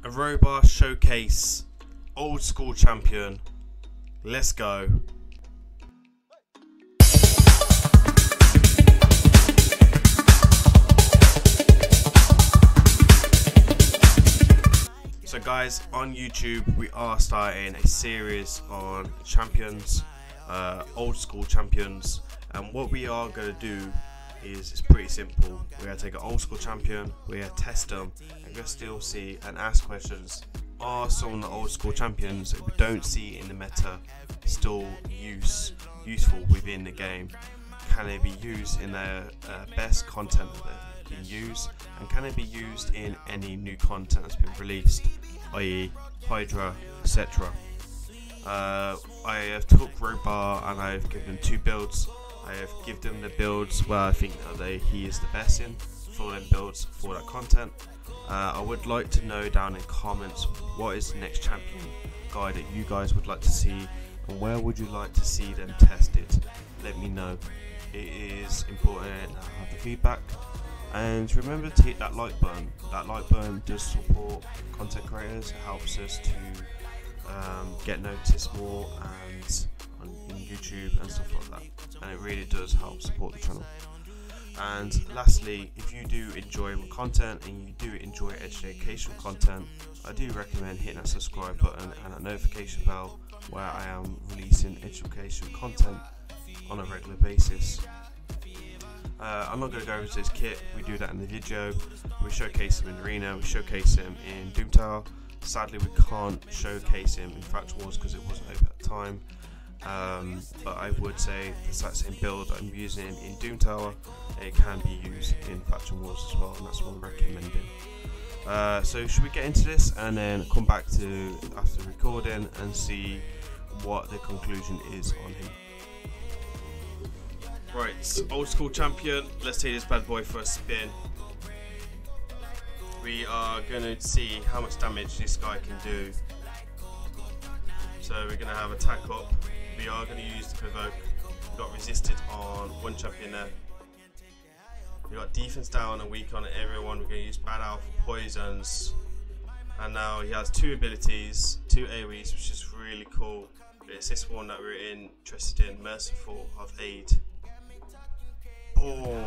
A Robar showcase, old school champion. Let's go. So guys, on YouTube we are starting a series on champions, old school champions, and what we are going to do is it's pretty simple. We're going to take an old school champion, we're going to test them, and we're going to still see and ask questions. Are some of the old school champions that we don't see in the meta still useful within the game? Can they be used in their best content that they can use, and can they be used in any new content that's been released, i.e. Hydra, etc. I have took Robar and I have given him 2 builds. I have given them the builds where I think that he is the best in for them builds for that content. I would like to know down in comments what is the next champion guide that you guys would like to see, and where would you like to see them tested. Let me know. It is important to have the feedback, and remember to hit that like button. That like button does support content creators. It helps us to get noticed more and on YouTube and stuff like that, and it really does help support the channel. And lastly, if you do enjoy my content and you do enjoy educational content, I do recommend hitting that subscribe button and that notification bell, where I am releasing educational content on a regular basis. I'm not going to go over this kit, we do that in the video. We showcase him in Arena, we showcase him in Doom Tower. Sadly we can't showcase him in Faction Wars because it wasn't open at the time. But I would say the exact same build that I'm using in Doom Tower, it can be used in Faction Wars as well, and that's what I'm recommending. So should we get into this and then come back to after recording and see what the conclusion is on him. Right, old school champion, let's take this bad boy for a spin. We are going to see how much damage this guy can do. So we're going to have attack up. We are going to use the provoke. We got resisted on one champion there. We got defense down and weak on everyone. We're going to use bad alpha poisons. And now he has 2 abilities, 2 AoEs, which is really cool. It's this one that we're interested in, Merciful of Aid. Boom!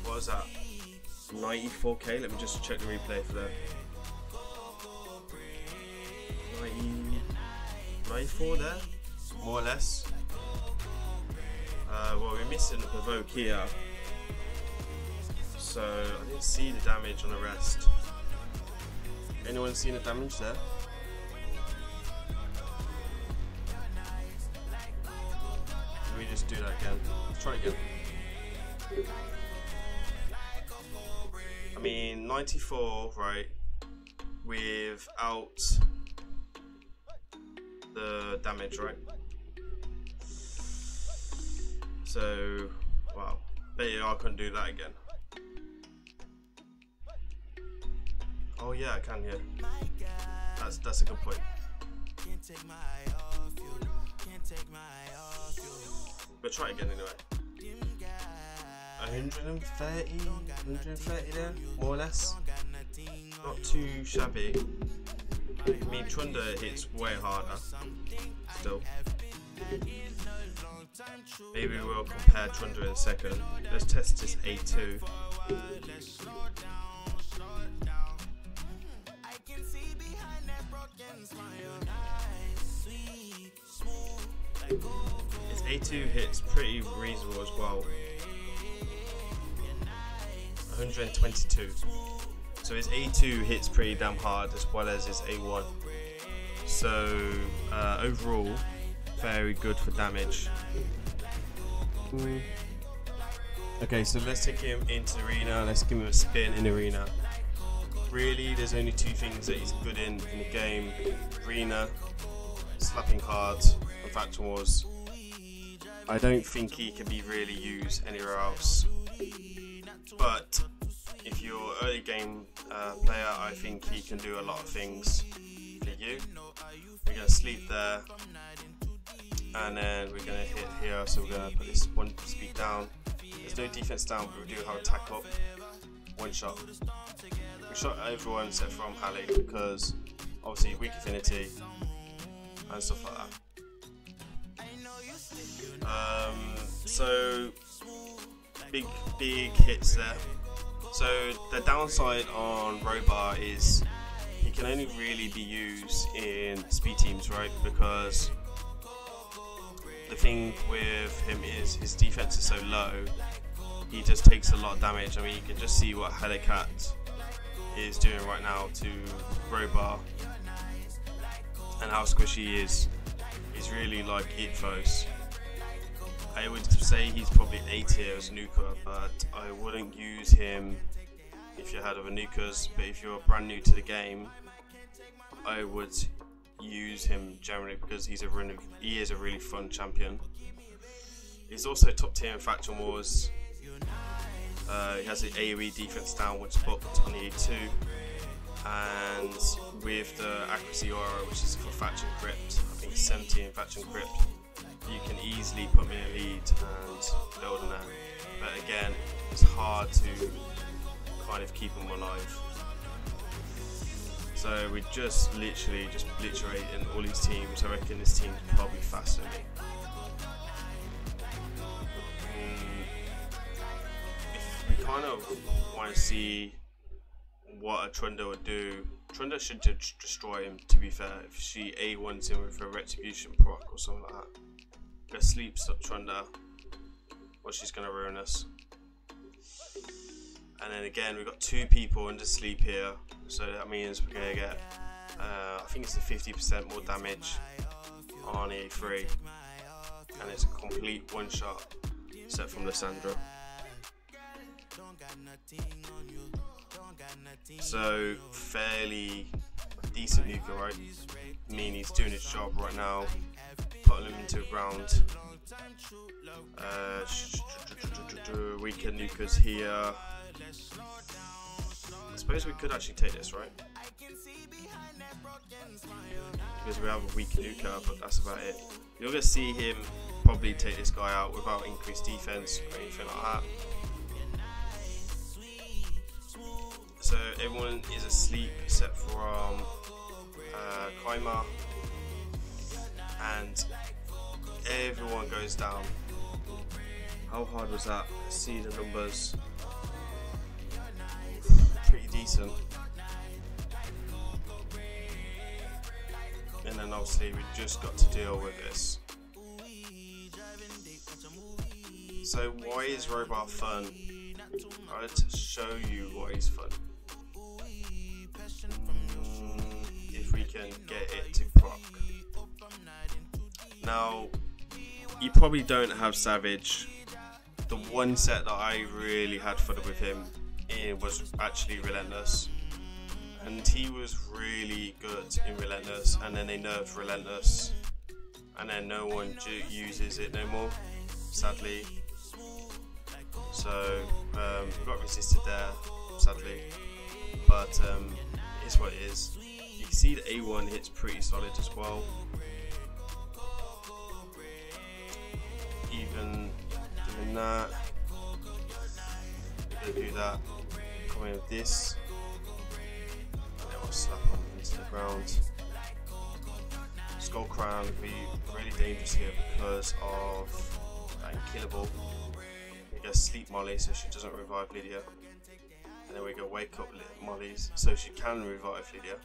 What was that? 94k? Let me just check the replay for that. 94 there, more or less. Well, we're missing the provoke here, so I didn't see the damage on the rest. Anyone seen the damage there? Let me just do that again. Let's try again. I mean, 94, right, without the damage, right? So, wow, bet you I couldn't do that again. Oh yeah, I can, yeah. That's a good point. But try it again anyway. 130 there, more or less. Not too shabby. I mean, Trunder hits way harder still. Maybe we'll compare Trunder in a second. Let's test this A2. His A2 hits pretty reasonable as well. 122. So his A2 hits pretty damn hard, as well as his A1. So overall, very good for damage. Okay, so let's take him into Arena. Let's give him a spin in Arena. Really, there's only 2 things that he's good in the game: Arena, slapping cards, and Faction Wars. I don't think he can be really used anywhere else. But if you're an early game player, I think he can do a lot of things for you. We're going to sleep there, and then we're going to hit here, so we're going to put this 1 speed down. There's no defense down, but we do have attack up. 1 shot. We shot everyone except from Ali because obviously weak affinity and stuff like that. So big hits there. So the downside on Robar is he can only really be used in speed teams, right? Because the thing with him is his defense is so low, he just takes a lot of damage. I mean, you can just see what Helicat is doing right now to Robar and how squishy he is. He's really like Itfos. I would say he's probably A tier as Nuka, but I wouldn't use him if you're ahead of a Nukas. But if you're brand new to the game, I would use him generally because he is a really fun champion. He's also top tier in Faction Wars. He has the AoE defense downwards booked on the E2, and with the accuracy aura, which is for Faction Crypt, I think 70 in Faction Crypt, you can easily put me in a lead and build on that. But again, it's hard to kind of keep him alive. So we just literally obliterate in all these teams. I reckon this team's probably faster than me. If we kind of want to see what a Trunda would do, Trunda should destroy him, to be fair. If she A1s him with a Retribution proc or something like that. Go sleep stop Trunda, or she's going to ruin us. And then again, we've got 2 people under sleep here, so that means we're going to get, I think it's a 50% more damage on E3, and it's a complete one-shot set from Lysandra. So fairly decent Nuka, right? I mean, he's doing his job right now, putting him into the ground. Weekend Nukas here. I suppose we could actually take this, right? Because we have a weak Nuka, but that's about it. You're going to see him probably take this guy out without increased defense or anything like that. So everyone is asleep except from Kaima, and everyone goes down. How hard was that? Let's see the numbers. Pretty decent. And then obviously we just got to deal with this. So why is Robar fun? I'll show you why he's fun. If we can get it to proc. Now, you probably don't have Savage. The one set that I really had fun with him in was actually Relentless, and he was really good in Relentless, and then they nerfed Relentless, and then no one uses it no more, sadly. So we got resisted there, sadly, but it is what it is. You can see the A1 hits pretty solid as well. Even doing that, we're gonna do that. Coming with this, and then we'll slap him into the ground. Skull Crown would be really dangerous here because of that Unkillable. We go Sleep Molly so she doesn't revive Lydia, and then we go Wake Up Mollies so she can revive Lydia.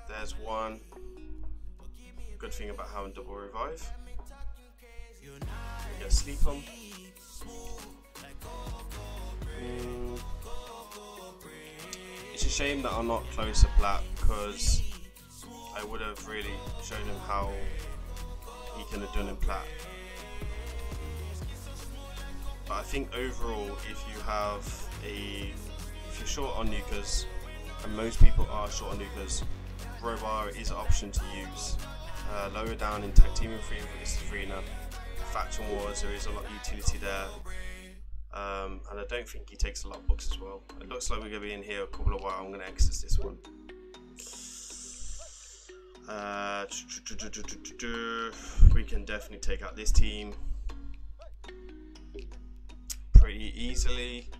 There's one good thing about having double revive. We go Sleep on. It's a shame that I'm not closer plat, because I would have really shown him how he can have done in plat. But I think overall, if you're short on Nukas, and most people are short on Nukas, Robar is an option to use. Lower down in Tag Teaming 3 for this arena. Faction Wars, there is a lot of utility there. And I don't think he takes a lot of books as well. It looks like we're going to be in here a couple of while. I'm going to exit this one. We can definitely take out this team pretty easily.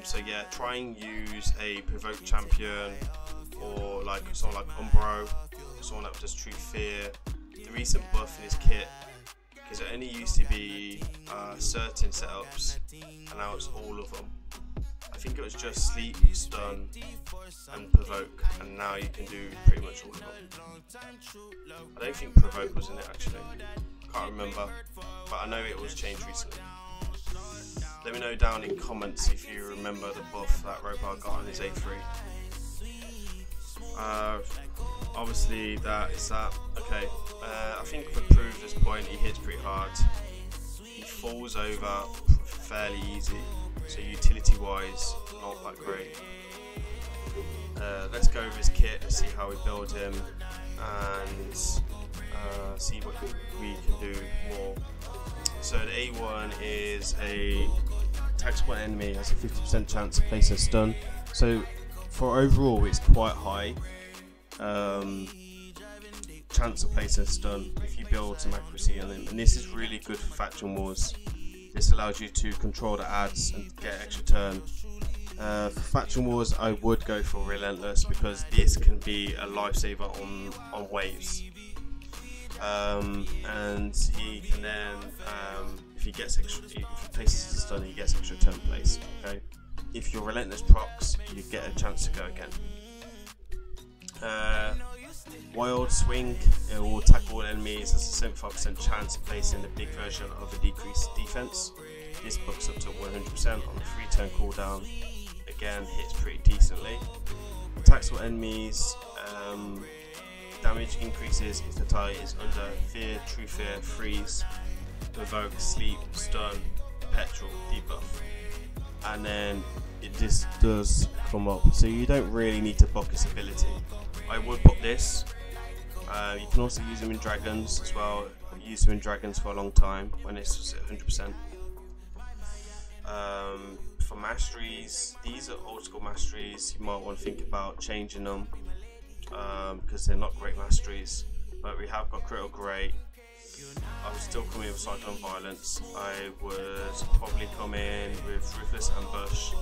So yeah, try and use a provoked champion, or like someone like Umbro, someone that does True Fear. The recent buff in his kit, because it only used to be certain setups, and now it's all of them. I think it was just sleep, stun, and provoke, and now you can do pretty much all of them. I don't think provoke was in it actually. Can't remember, but I know it was changed recently. Let me know down in comments if you remember the buff that Robar got on his A3. Obviously that is that. Okay, I think for proof at this point he hits pretty hard. He falls over fairly easy, so utility wise not that great. Let's go over his kit and see how we build him, and see what we can do more. So the A1 is a tactical enemy, has a 50% chance to place a stun. So for overall it's quite high chance to place a stun if you build some accuracy on him, and this is really good for faction wars. This allows you to control the ads and get extra turn. For faction wars I would go for Relentless, because this can be a lifesaver on waves. And he can then, if he places a stun, he gets extra turn place. Okay, if your Relentless procs, you get a chance to go again. Wild Swing, it will attack all enemies, has a 75% chance of placing the big version of a decreased defense. This books up to 100% on a 3-turn cooldown. Again, hits pretty decently. Attacks all enemies. Damage increases if the target is under Fear, True Fear, Freeze, Provoke, Sleep, Stun, Petrol, Debuff. And then this does come up, so you don't really need to buff this ability. I would buff this. You can also use them in Dragons as well. I used them in Dragons for a long time when this was at 100%. For masteries, these are old school masteries. You might want to think about changing them, because they're not great masteries, but we have got Critical Great. I would still come in with Cyclone Violence. I would probably come in with Ruthless Ambush.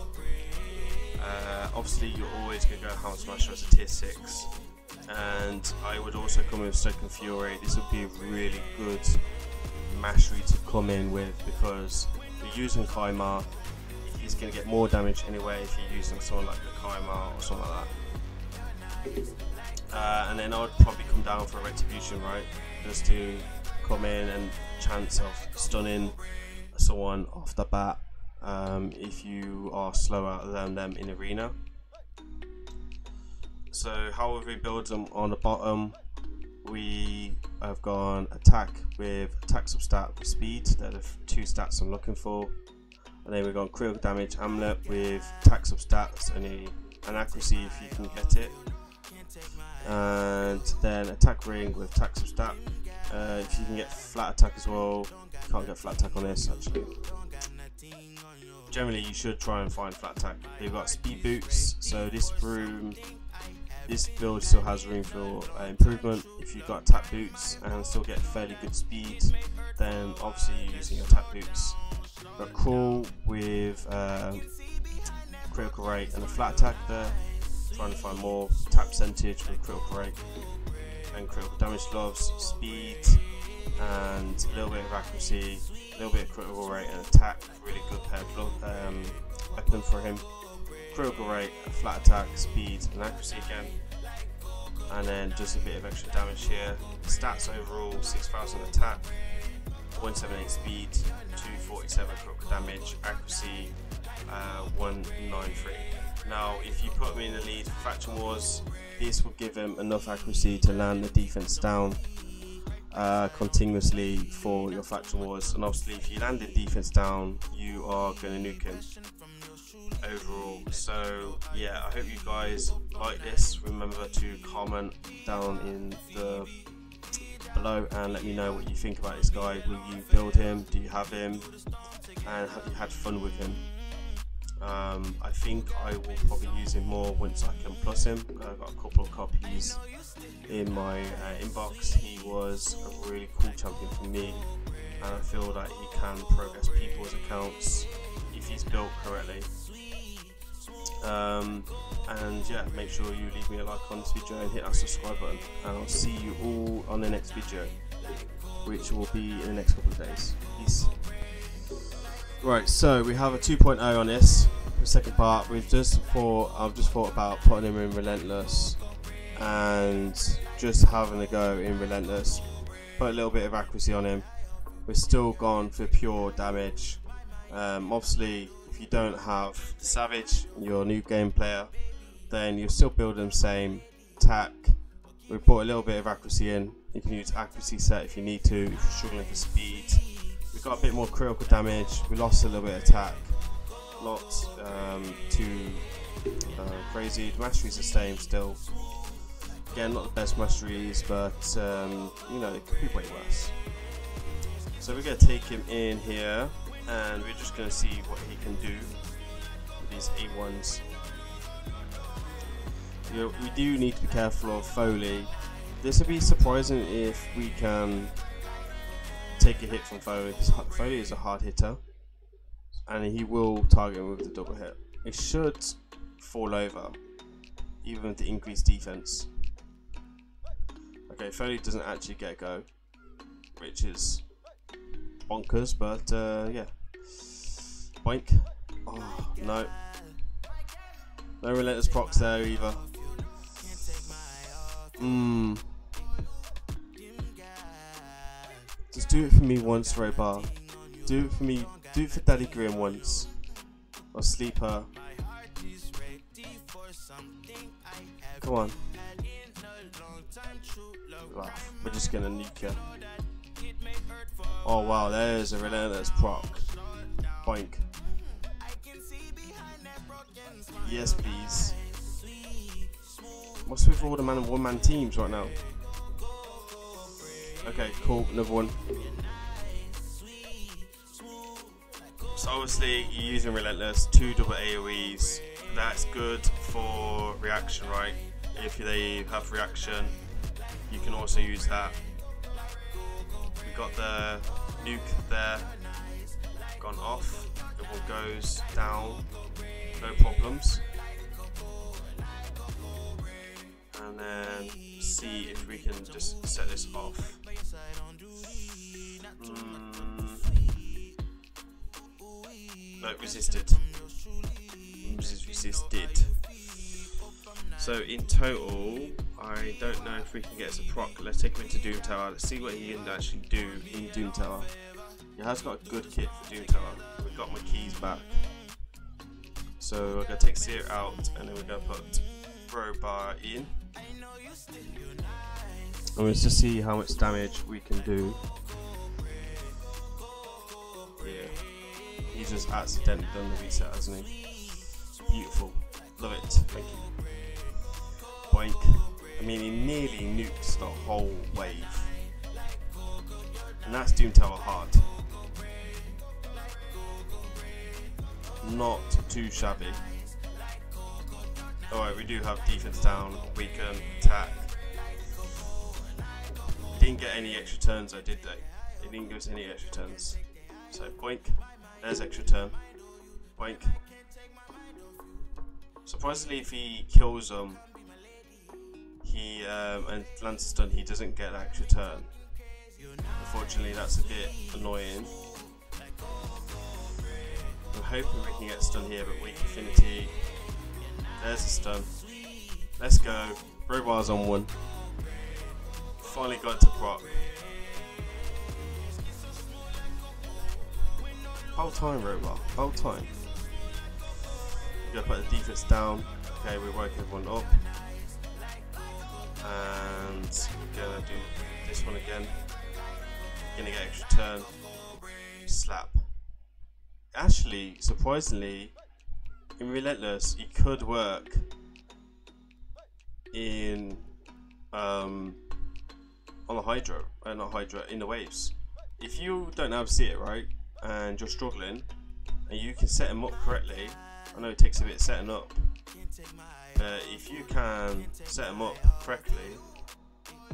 Obviously you're always going to go Helm Smasher as a tier 6, and I would also come in with Stoken Fury. This would be a really good mastery to come in with, because you're using Kaimar, he's going to get more damage anyway if you're using someone like the Kaimar or something like that. And then I would probably come down for a Retribution, right, just to come in and chance of stunning someone off the bat if you are slower than them in arena. So how have we built them? On the bottom we have gone attack with attack substat with speed. They're the 2 stats I'm looking for. And then we've gone critical damage amulet with attack substats and accuracy if you can get it. And then attack ring with attack substat. If you can get flat attack as well. You can't get flat attack on this actually. Generally you should try and find flat attack. You've got speed boots, so this build still has room for improvement. If you've got attack boots and still get fairly good speed, then obviously you're using attack boots. But crawl with critical rate and a flat attack there. Trying to find more attack percentage with critical rate and critical damage gloves, speed, and a little bit of accuracy, a little bit of critical rate and attack. Really good pair of weapon for him. Critical rate, a flat attack, speed, and accuracy again. And then just a bit of extra damage here. Stats overall: 6,000 attack, 178 speed, 247 critical damage, accuracy 193. Now, if you put him in the lead for Faction Wars, this will give him enough accuracy to land the defense down continuously for your Faction Wars. And obviously, if you land the defense down, you are going to nuke him overall. So yeah, I hope you guys like this. Remember to comment down in the below and let me know what you think about this guy. Will you build him? Do you have him? And have you had fun with him? I think I will probably use him more once I can plus him. I've got a couple of copies in my inbox. He was a really cool champion for me, and I feel that he can progress people's accounts if he's built correctly. And yeah, make sure you leave me a like on this video and hit that subscribe button, and I'll see you all on the next video, which will be in the next couple of days. Peace. Right, so we have a 2.0 on this, the second part. I've just thought about putting him in Relentless and just having a go in Relentless. Put a little bit of accuracy on him. We're still gone for pure damage. Obviously, if you don't have Savage, you're a new game player, then you're still building the same attack. We put a little bit of accuracy in. You can use accuracy set if you need to, if you're struggling for speed. We got a bit more critical damage. We lost a little bit of attack. Not too crazy. The masteries are the same still. Again, not the best masteries, but you know, it could be way worse. So we're going to take him in here, and we're just going to see what he can do with these A1s. We do need to be careful of Foley. This would be surprising if we can take a hit from Foley, because Foley is a hard hitter, and he will target him with the double hit. It should fall over, even with the increased defense. Okay, Foley doesn't actually get a go, which is bonkers, but yeah. Boink. Oh, no. No Relentless procs there either. Just do it for me once, Robar. Do it for me. Do it for Daddy Grim once. Or Sleeper. Come on. Oh, we're just gonna nuke you. Oh wow, there's a Relentless proc. Boink. Yes, please. What's with all the one-man teams right now? Okay, cool. Another one. So obviously you're using Relentless, 2 double AoEs. That's good for reaction, right? If they have reaction, you can also use that. We got the nuke there, gone off. It all goes down, no problems. And then see if we can just set this off. No, resisted. Resisted. So in total, I don't know if we can get us a proc. Let's take him into Doom Tower. Let's see what he can actually do in Doom Tower. He has got a good kit for Doom Tower. We've got my keys back. So we're going to take Seer out, and then we're going to put Robar in. And let's just see how much damage we can do. Yeah. He's just accidentally done the reset, hasn't he? Beautiful. Love it. Thank you. Boink. I mean, he nearly nukes the whole wave. And that's Doom Tower hard. Not too shabby. Alright, we do have defense down, weaken, attack. Didn't get any extra turns though, did they? They didn't give us any extra turns. So boink, there's extra turn. Boink. Surprisingly, if he kills them, and lands a stun, he doesn't get an extra turn. Unfortunately, that's a bit annoying. I'm hoping we can get a stun here, but weak affinity. There's a stun. Let's go. Robar's on one. Finally got to proc. Whole time, Robar. Whole time. We're gonna put the defense down. Okay, we're working everyone up. And we're gonna do this one again. Gonna get extra turn. Slap. Actually, surprisingly, in Relentless, it could work in on the Hydra, not Hydra, in the waves. If you don't know how to see it right, and you're struggling, and you can set them up correctly, I know it takes a bit of setting up, but if you can set them up correctly,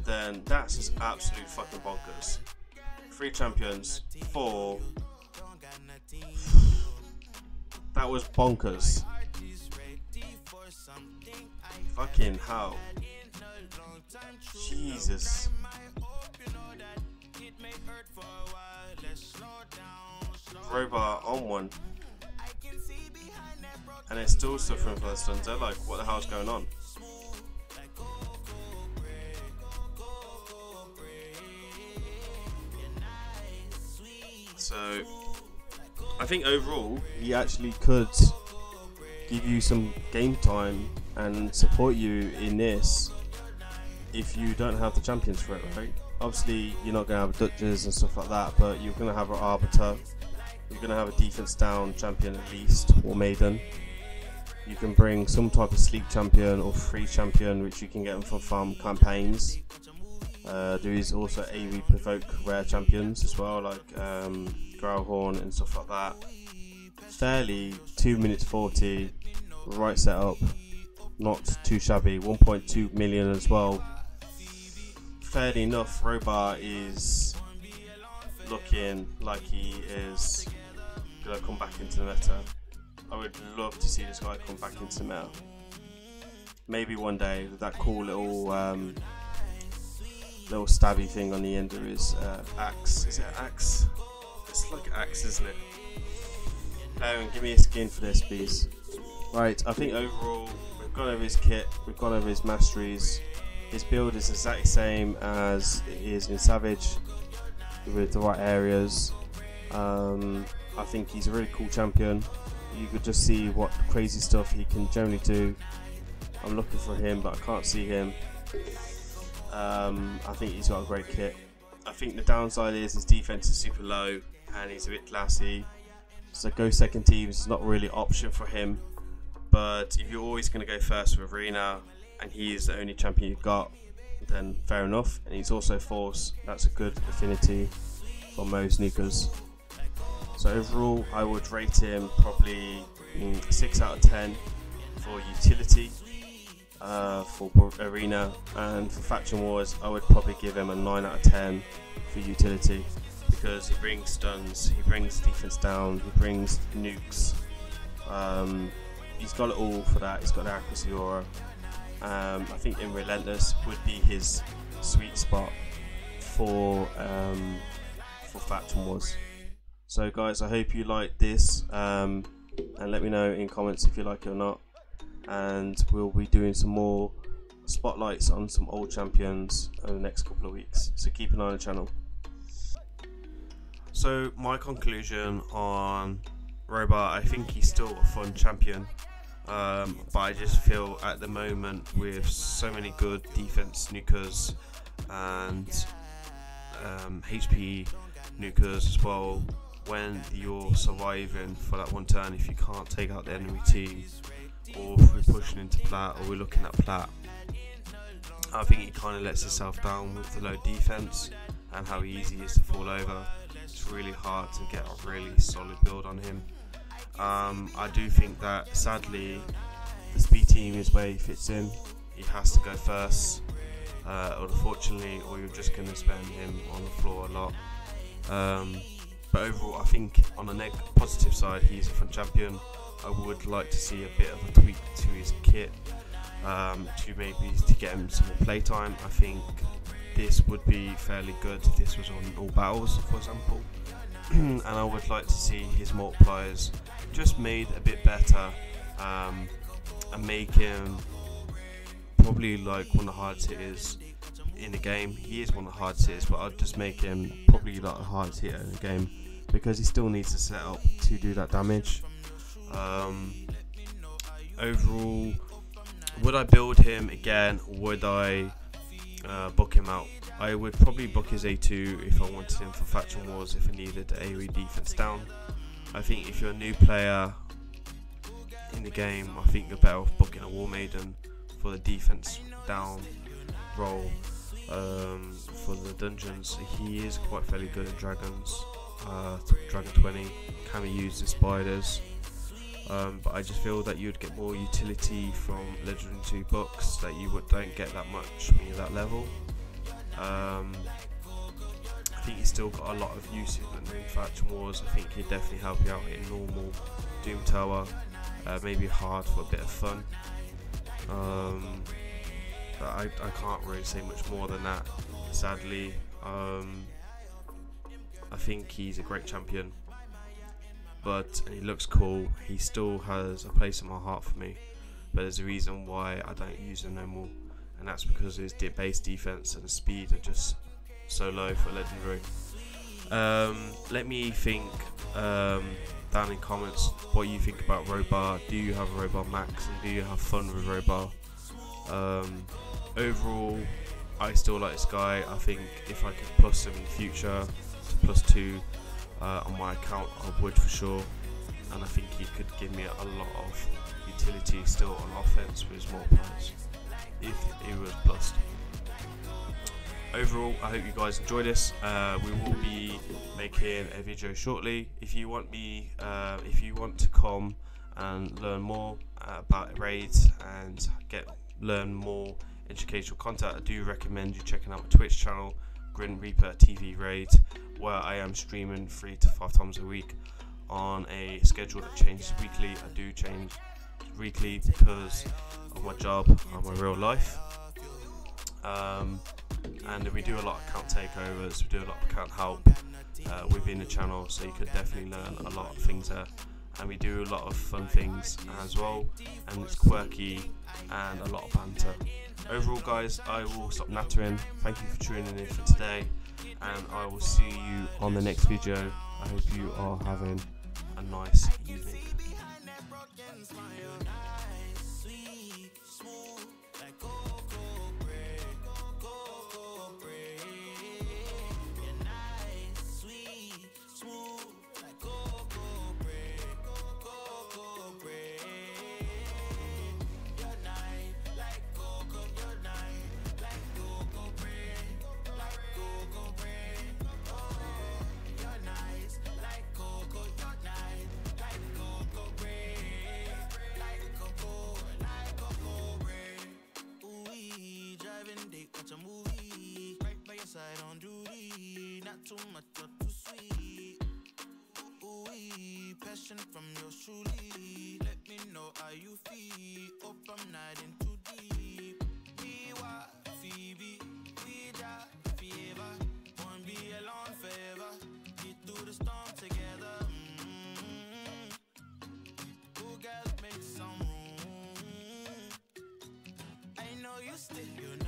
then that's just absolute fucking bonkers. 3 champions, 4. That was bonkers. Fucking hell. Jesus. Robar on one. And they're still suffering for the stuns. They're like, what the hell's going on? So, I think overall, he actually could give you some game time and support you in this if you don't have the champions for it, right? Obviously, you're not going to have Dutches and stuff like that, but you're going to have an Arbiter. You're going to have a defense down champion at least, or Maiden. You can bring some type of sleep champion or free champion, which you can get them from farm campaigns. There is also AoE provoke rare champions as well, like Growlhorn and stuff like that. Fairly 2 minutes 40, right setup, not too shabby. 1.2 million as well. Fairly enough, Robar is looking like he is going to come back into the meta. I would love to see this guy come back into the meta. Maybe one day with that cool little little stabby thing on the end of his axe. Is it an axe? It's like an axe, isn't it? Aaron, give me a skin for this, please. Right, I think overall we've gone over his kit, we've gone over his masteries. His build is exactly the same as it is in Savage, with the right areas. I think he's a really cool champion. You could just see what crazy stuff he can generally do. I'm looking for him, but I can't see him. I think he's got a great kit. I think the downside is his defense is super low and he's a bit glassy. So go second teams is not really an option for him. But if you're always going to go first with Arena and he is the only champion you've got, then fair enough. And he's also Force. That's a good affinity for most sneakers. So overall, I would rate him probably 6 out of 10 for utility. For Arena, and for Faction Wars I would probably give him a 9 out of 10 for utility, because he brings stuns, he brings defense down, he brings nukes. He's got it all for that. He's got the accuracy aura. I think in Relentless would be his sweet spot for Faction Wars. So guys, I hope you like this, and let me know in comments if you like it or not. And we'll be doing some more spotlights on some old champions over the next couple of weeks, so keep an eye on the channel. So my conclusion on Robar, I think he's still a fun champion, but I just feel at the moment with so many good defense nukers and HP nukers as well, when you're surviving for that one turn, if you can't take out the enemy team, or if we're pushing into plat or we're looking at plat, I think he kind of lets himself down with the low defense and how easy he is to fall over. It's really hard to get a really solid build on him. I do think that sadly the speed team is where he fits in. He has to go first, unfortunately, or you're just going to spend him on the floor a lot. But overall, I think on the positive side, he's a fun champion. I would like to see a bit of a tweak to his kit, to maybe to get him some more playtime. I think this would be fairly good if this was on all battles, for example. And I would like to see his multipliers just made a bit better, and make him probably like one of the hardest hitters in the game. He is one of the hardest hitters, but I'd just make him probably like the hardest hitter in the game, because he still needs to set up to do that damage. Overall, would I build him again? Would I book him out? I would probably book his A2 if I wanted him for Faction Wars, if I needed the AoE defense down. I think if you're a new player in the game, I think you're better off booking a War Maiden for the defense down role. For the dungeons, he is quite fairly good in dragons. Dragon 20 can be used as spiders. But I just feel that you'd get more utility from Legendary 2 books that you don't get that much when you're that level. I think he's still got a lot of use in Faction Wars. I think he'd definitely help you out in normal Doom Tower, maybe hard for a bit of fun. I can't really say much more than that, sadly. I think he's a great champion, but he looks cool. He still has a place in my heart for me, but there's a reason why I don't use him no more, and that's because his base defense and speed are just so low for legendary. Let me think down in comments what you think about Robar. Do you have a Robar Max, and do you have fun with Robar? Overall, I still like this guy. I think if I could plus him in the future to +2 on my account, I would for sure, and I think he could give me a lot of utility still on offense with his more points if he was plussed. Overall, I hope you guys enjoy this. We will be making a video shortly. If you want to come and learn more about raids and learn more educational content, I do recommend you checking out my Twitch channel, Grin Reaper TV Raid, where I am streaming 3 to 5 times a week on a schedule that changes weekly. I do change weekly because of my job and my real life. And we do a lot of account takeovers, we do a lot of account help within the channel, so you could definitely learn a lot of things there. And we do a lot of fun things as well, and it's quirky and a lot of banter. Overall, guys, I will stop nattering. Thank you for tuning in for today, and I will see you on the next video. I hope you are having a nice evening. Watch a movie right by your side on duty, not too much or too sweet. Ooh, passion from yours truly. Let me know how you feel. Hope I'm not in too deep. We were Phoebe, we die forever. Won't be alone forever. Get through the storm together. Ooh, girl, make some room. I know you still.